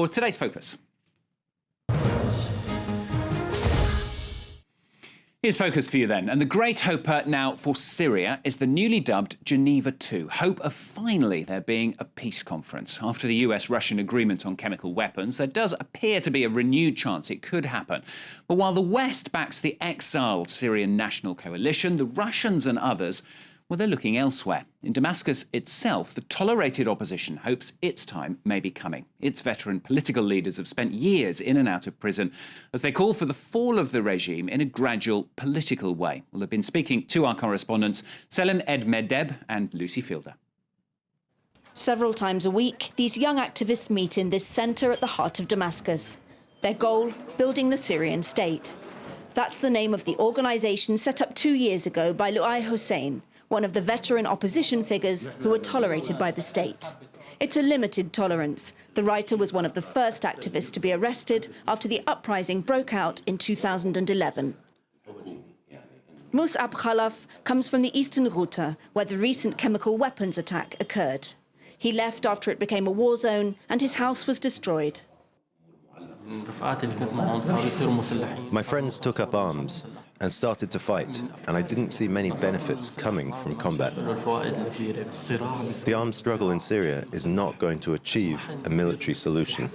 for today's focus. Here's focus for you then. And the great hope now for Syria is the newly dubbed Geneva 2, hope of finally there being a peace conference. After the US-Russian agreement on chemical weapons, there does appear to be a renewed chance it could happen. But while the West backs the exiled Syrian National Coalition, the Russians and others, well, they're looking elsewhere. In Damascus itself, the tolerated opposition hopes its time may be coming. Its veteran political leaders have spent years in and out of prison as they call for the fall of the regime in a gradual political way. Well, they've been speaking to our correspondents, Selim Edmedeb and Lucy Fielder. Several times a week, these young activists meet in this centre at the heart of Damascus. Their goal, building the Syrian state. That's the name of the organisation set up 2 years ago by Luay Hussein, one of the veteran opposition figures who were tolerated by the state. It's a limited tolerance. The writer was one of the first activists to be arrested after the uprising broke out in 2011. Mus'ab Khalaf comes from the eastern Ghouta, where the recent chemical weapons attack occurred. He left after it became a war zone and his house was destroyed. My friends took up arms and started to fight, and I didn't see many benefits coming from combat. The armed struggle in Syria is not going to achieve a military solution.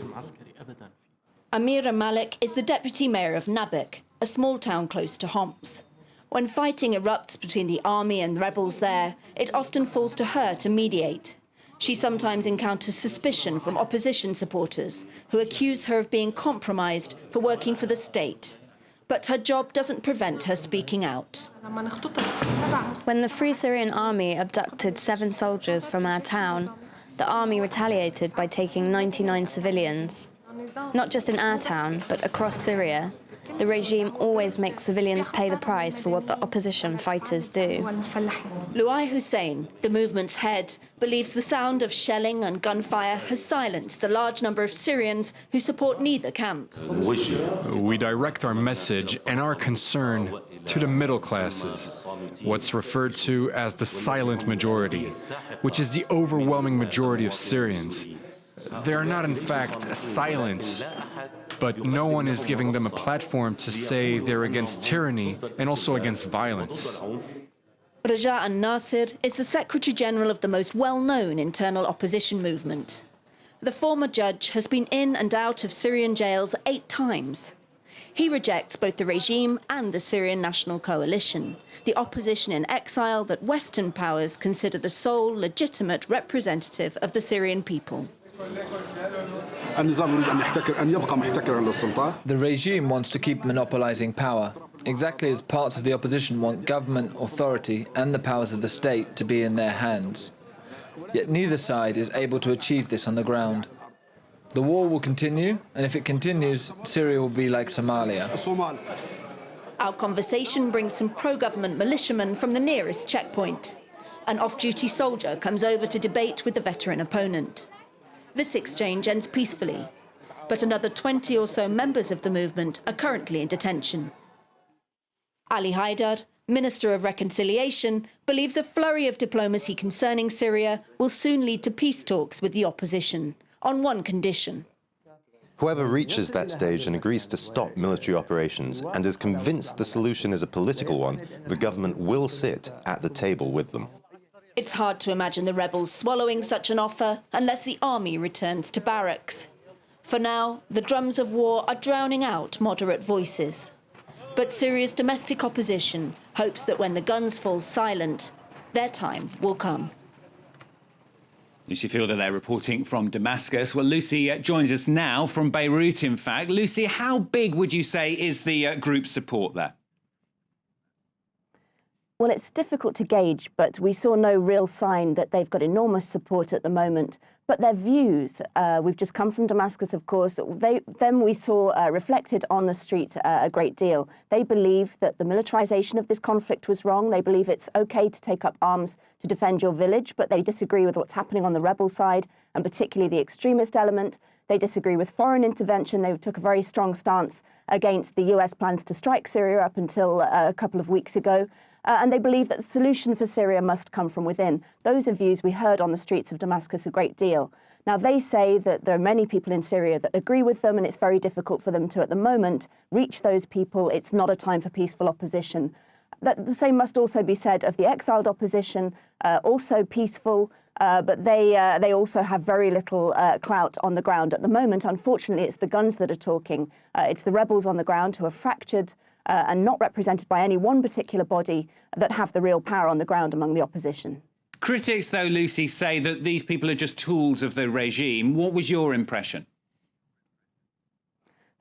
Amira Malik is the deputy mayor of Nabek, a small town close to Homs. When fighting erupts between the army and rebels there, it often falls to her to mediate. She sometimes encounters suspicion from opposition supporters who accuse her of being compromised for working for the state. But her job doesn't prevent her speaking out. When the Free Syrian Army abducted 7 soldiers from our town, the army retaliated by taking 99 civilians. Not just in our town, but across Syria. The regime always makes civilians pay the price for what the opposition fighters do. Luay Hussein, the movement's head, believes the sound of shelling and gunfire has silenced the large number of Syrians who support neither camp. We direct our message and our concern to the middle classes, what's referred to as the silent majority, which is the overwhelming majority of Syrians. They are not, in fact, silent, but no one is giving them a platform to say they're against tyranny and also against violence. Raja al-Nasir is the Secretary General of the most well-known internal opposition movement. The former judge has been in and out of Syrian jails 8 times. He rejects both the regime and the Syrian National Coalition, the opposition in exile that Western powers consider the sole legitimate representative of the Syrian people. The regime wants to keep monopolizing power, exactly as parts of the opposition want government authority and the powers of the state to be in their hands. Yet neither side is able to achieve this on the ground. The war will continue, and if it continues, Syria will be like Somalia. Our conversation brings some pro-government militiamen from the nearest checkpoint. An off-duty soldier comes over to debate with the veteran opponent. This exchange ends peacefully, but another 20 or so members of the movement are currently in detention. Ali Haidar, Minister of Reconciliation, believes a flurry of diplomacy concerning Syria will soon lead to peace talks with the opposition, on one condition. Whoever reaches that stage and agrees to stop military operations and is convinced the solution is a political one, the government will sit at the table with them. It's hard to imagine the rebels swallowing such an offer unless the army returns to barracks. For now, the drums of war are drowning out moderate voices. But Syria's domestic opposition hopes that when the guns fall silent, their time will come. Lucy Fielder there reporting from Damascus. Well, Lucy joins us now from Beirut, in fact. Lucy, how big would you say is the group's support there? Well, it's difficult to gauge, but we saw no real sign that they've got enormous support at the moment. But their views, we've just come from Damascus, of course, them we saw reflected on the street a great deal. They believe that the militarization of this conflict was wrong. They believe it's okay to take up arms to defend your village, but they disagree with what's happening on the rebel side, and particularly the extremist element. They disagree with foreign intervention. They took a very strong stance against the US plans to strike Syria up until a couple of weeks ago. And they believe that the solution for Syria must come from within. Those are views we heard on the streets of Damascus a great deal. Now, they say that there are many people in Syria that agree with them, and it's very difficult for them to, at the moment, reach those people. It's not a time for peaceful opposition. The same must also be said of the exiled opposition, also peaceful, but they also have very little clout on the ground. At the moment, unfortunately, it's the guns that are talking. It's the rebels on the ground who are fractured and not represented by any one particular body that have the real power on the ground among the opposition. Critics, though, Lucy, say that these people are just tools of the regime. What was your impression?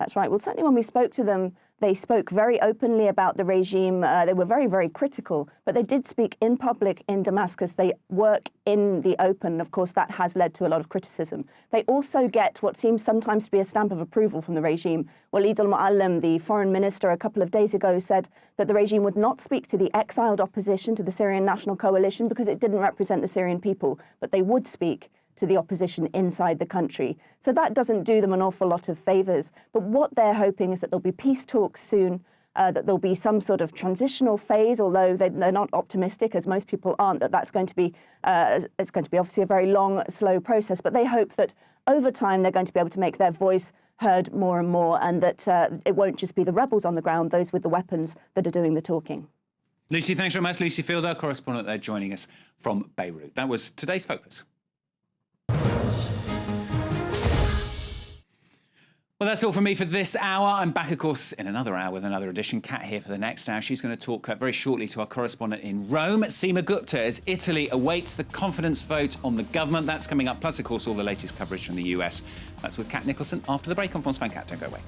That's right. Well, certainly when we spoke to them, they spoke very openly about the regime. They were very, very critical, but they did speak in public in Damascus. They work in the open. Of course, that has led to a lot of criticism. They also get what seems sometimes to be a stamp of approval from the regime. Walid al-Muallim, the foreign minister, a couple of days ago said that the regime would not speak to the exiled opposition, to the Syrian National Coalition, because it didn't represent the Syrian people, but they would speak to the opposition inside the country. So that doesn't do them an awful lot of favours. But what they're hoping is that there'll be peace talks soon, that there'll be some sort of transitional phase, although they're not optimistic, as most people aren't, that that's going to be, it's going to be obviously a very long, slow process. But they hope that over time they're going to be able to make their voice heard more and more, and that it won't just be the rebels on the ground, those with the weapons, that are doing the talking. Lucy, thanks very much. Lucy Fielder, correspondent there, joining us from Beirut. That was today's Focus. Well, that's all from me for this hour. I'm back, of course, in another hour with another edition. Kat here for the next hour. She's going to talk very shortly to our correspondent in Rome, Seema Gupta, as Italy awaits the confidence vote on the government. That's coming up, plus, of course, all the latest coverage from the US. That's with Kat Nicholson after the break on France 24. Don't go away.